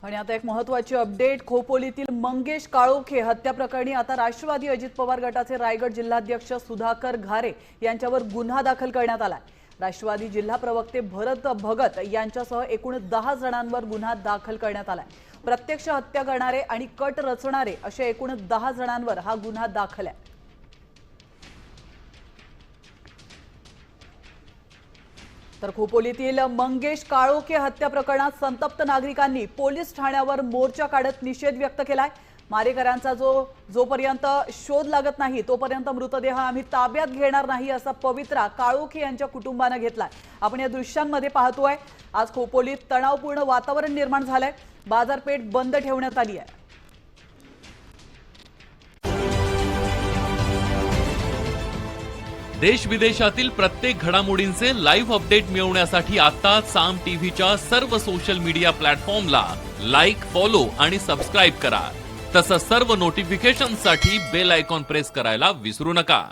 आणि आता एक महत्त्वाची अपडेट, खोपोलीतील मंगेश काळोखे हत्या प्रकरणी आता राष्ट्रवादी अजित पवार गटाचे रायगड जिल्हाध्यक्ष सुधाकर घारे यांच्यावर गुन्हा दाखल करण्यात आलाय। राष्ट्रवादी जिल्हा प्रवक्ते भरत भगत यांच्यासह एकूण 10 जणांवर गुन्हा दाखल करण्यात आलाय। प्रत्यक्ष हत्या करणारे आणि कट रचणारे अशा एकूण 10 जणांवर हा गुन्हा दाखल आहे। तर खोपोलीतील मंगेश काळोखे हत्या प्रकरणात संतप्त नागरिकांनी पोलीस ठाण्यावर मोर्चा काढत निषेध व्यक्त केलाय। मारेकऱ्यांचा जोपर्यंत शोध लागत नाही तोपर्यंत मृतदेह आम्ही ताब्यात घेणार नाही असा पवित्रा काळोखे यांच्या कुटुंबाने घेतलाय। आपण या दृश्यांमध्ये पाहतोय, आज खोपोलीत तणावपूर्ण वातावरण निर्माण झालंय। बाजारपेठ बंद ठेवण्यात आली आहे। देश विदेशातील प्रत्येक घडामोडींचे लाईव्ह अपडेट मिळवण्यासाठी आता साम टीव्हीच्या सर्व सोशल मीडिया प्लॅटफॉर्मला लाईक, फॉलो आणि सबस्क्राइब करा। तसंच सर्व नोटिफिकेशनसाठी बेल आयकॉन प्रेस करायला विसरू नका।